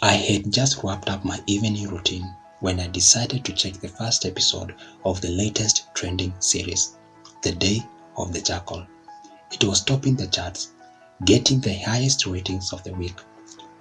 I had just wrapped up my evening routine when I decided to check the first episode of the latest trending series, The Day of the Jackal. It was topping the charts, getting the highest ratings of the week.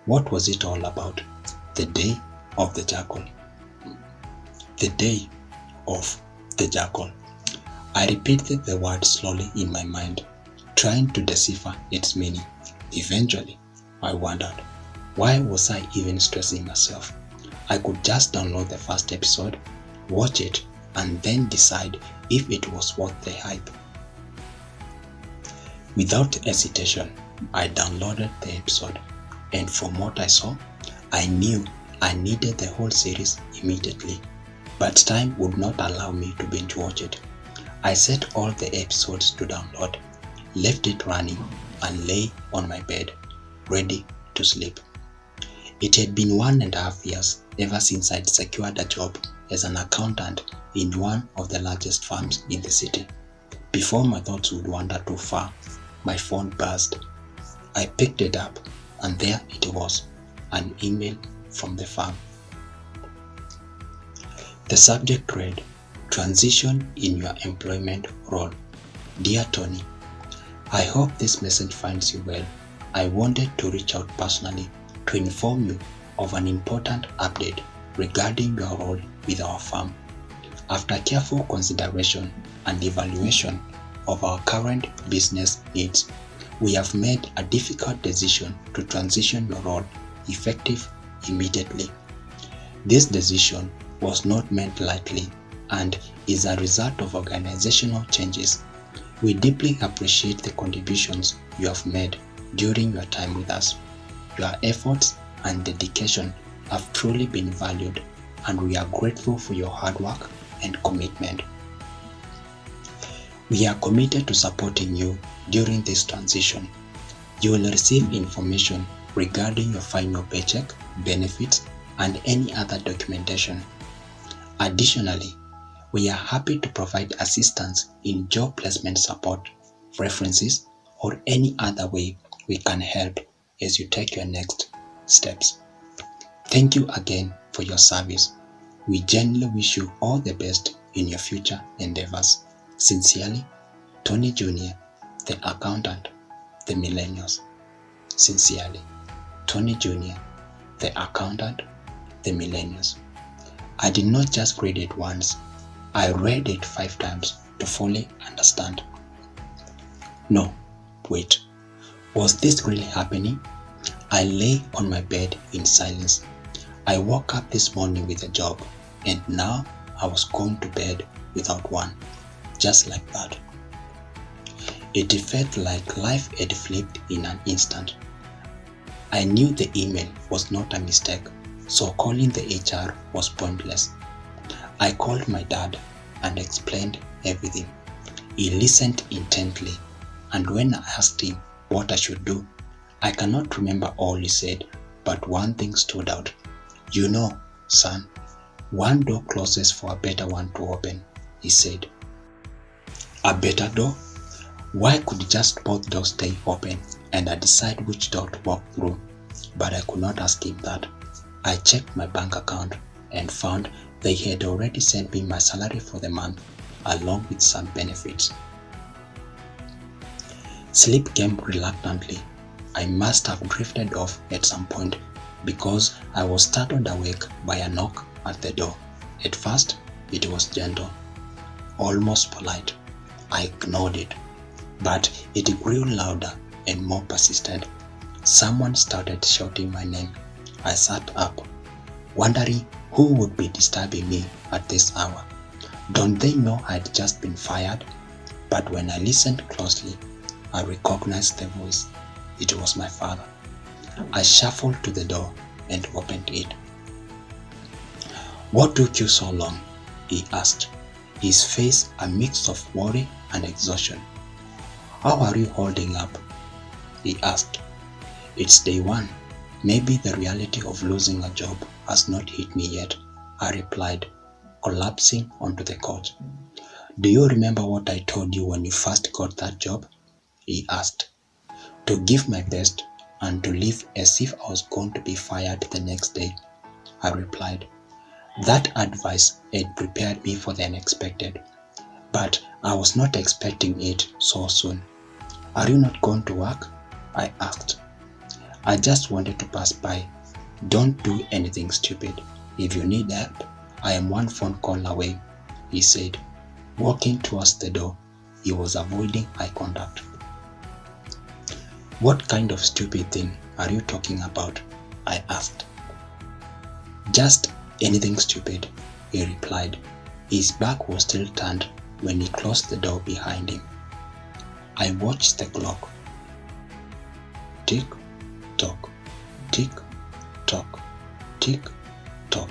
What was it all about? The Day of the Jackal. The Day of the Jackal. I repeated the word slowly in my mind, trying to decipher its meaning. Eventually, I wondered, why was I even stressing myself? I could just download the first episode, watch it, and then decide if it was worth the hype. Without hesitation, I downloaded the episode, and from what I saw, I knew I needed the whole series immediately, but time would not allow me to binge watch it. I set all the episodes to download, left it running, and lay on my bed, ready to sleep. It had been 1.5 years ever since I'd secured a job as an accountant in one of the largest firms in the city. Before my thoughts would wander too far, my phone buzzed. I picked it up, and there it was, an email from the firm. The subject read, "Transition in your employment role. Dear Tony, I hope this message finds you well. I wanted to reach out personally to inform you of an important update regarding your role with our firm. After careful consideration and evaluation of our current business needs, we have made a difficult decision to transition your role effective immediately. This decision was not made lightly and is a result of organizational changes. We deeply appreciate the contributions you have made during your time with us. Your efforts and dedication have truly been valued, and we are grateful for your hard work and commitment. We are committed to supporting you during this transition. You will receive information regarding your final paycheck, benefits, and any other documentation. Additionally, we are happy to provide assistance in job placement support, references, or any other way we can help as you take your next steps. Thank you again for your service. We genuinely wish you all the best in your future endeavors. Sincerely, Tony Jr., the accountant, the millennials. Sincerely, Tony Jr., the accountant, the millennials. I did not just read it once, I read it 5 times to fully understand. No, wait, was this really happening? I lay on my bed in silence. I woke up this morning with a job, and now I was going to bed without one, just like that. It felt like life had flipped in an instant. I knew the email was not a mistake, so calling the HR was pointless. I called my dad and explained everything. He listened intently, and when I asked him what I should do, I cannot remember all he said, but one thing stood out. "You know, son, one door closes for a better one to open," he said. A better door? Why could just both doors stay open and I decide which door to walk through? But I could not ask him that. I checked my bank account and found they had already sent me my salary for the month, along with some benefits. Sleep came reluctantly. I must have drifted off at some point because I was startled awake by a knock at the door. At first, it was gentle, almost polite. I ignored it, but it grew louder and more persistent. Someone started shouting my name. I sat up, wondering who would be disturbing me at this hour. Don't they know I'd just been fired? But when I listened closely, I recognized the voice. It was my father. I shuffled to the door and opened it. "What took you so long?" he asked, his face a mix of worry and exhaustion. "How are you holding up?" he asked. "It's day one. Maybe the reality of losing a job has not hit me yet," I replied, collapsing onto the couch. "Do you remember what I told you when you first got that job?" he asked. "To give my best, and to leave as if I was going to be fired the next day. I replied. That advice had prepared me for the unexpected, but I was not expecting it so soon. Are you not going to work? I asked. I just wanted to pass by. Don't do anything stupid. If you need help, I am one phone call away, he said. Walking towards the door, he was avoiding eye contact. What kind of stupid thing are you talking about? I asked. Just anything stupid, he replied. His back was still turned when he closed the door behind him. I watched the clock. Tick, tock, tick, tock, tick, tock.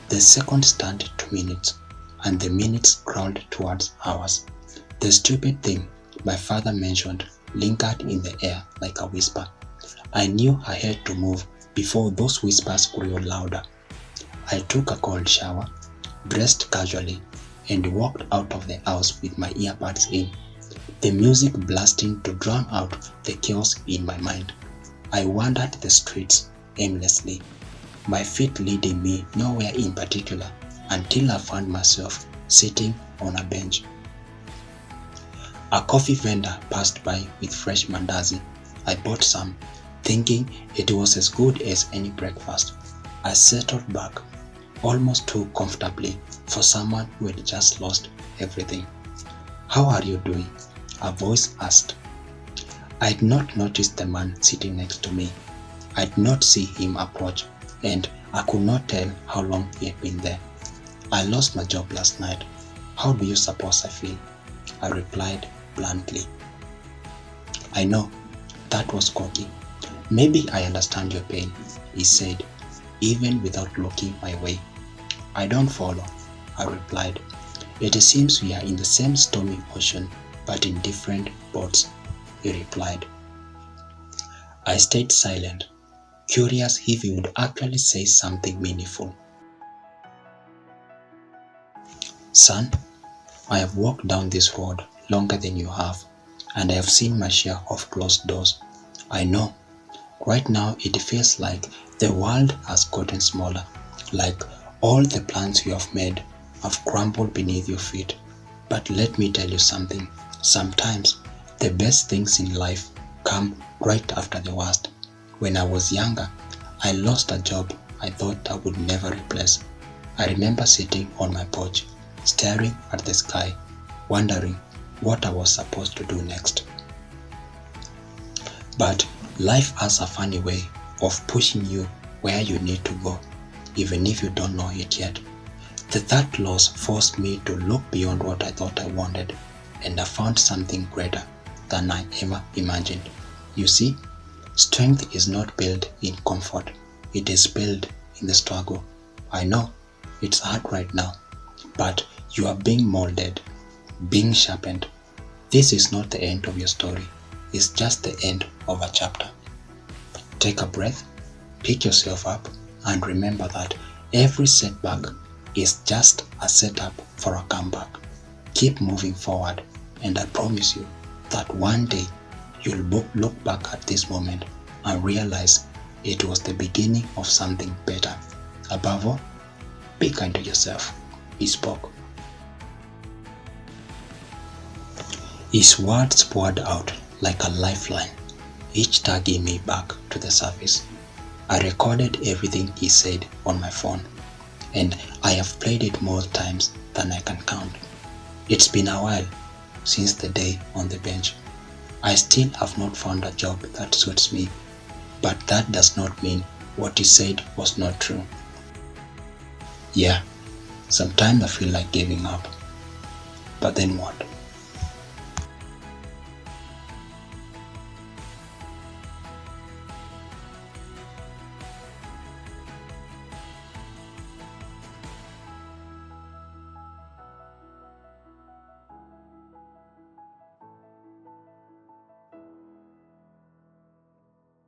The seconds turned to minutes, and the minutes crawled towards hours. The stupid thing my father mentioned lingered in the air like a whisper. I knew I had to move before those whispers grew louder. I took a cold shower, dressed casually, and walked out of the house with my earbuds in, the music blasting to drown out the chaos in my mind. I wandered the streets aimlessly, my feet leading me nowhere in particular until I found myself sitting on a bench. A coffee vendor passed by with fresh mandazi. I bought some, thinking it was as good as any breakfast. I settled back, almost too comfortably for someone who had just lost everything. How are you doing? A voice asked. I had not noticed the man sitting next to me. I did not see him approach, and I could not tell how long he had been there. I lost my job last night. How do you suppose I feel? I replied bluntly. I know, that was cocky. Maybe I understand your pain, he said, even without looking my way. I don't follow, I replied. It seems we are in the same stormy ocean, but in different boats, he replied. I stayed silent, curious if he would actually say something meaningful. Son, I have walked down this road longer than you have, and I have seen my share of closed doors. I know. Right now it feels like the world has gotten smaller, like all the plans you have made have crumbled beneath your feet. But let me tell you something. Sometimes the best things in life come right after the worst. When I was younger, I lost a job I thought I would never replace. I remember sitting on my porch, staring at the sky, wondering what I was supposed to do next. But life has a funny way of pushing you where you need to go, even if you don't know it yet. The third loss forced me to look beyond what I thought I wanted, and I found something greater than I ever imagined. You see, strength is not built in comfort, it is built in the struggle. I know it's hard right now, but you are being molded, being sharpened. This is not the end of your story, it's just the end of a chapter. Take a breath, pick yourself up, and remember that every setback is just a setup for a comeback. Keep moving forward, and I promise you that one day you'll look back at this moment and realize it was the beginning of something better. Above all, be kind to yourself, he spoke. His words poured out like a lifeline, each tugging me back to the surface. I recorded everything he said on my phone, and I have played it more times than I can count. It's been a while since the day on the bench. I still have not found a job that suits me, but that does not mean what he said was not true. Yeah, sometimes I feel like giving up. But then what?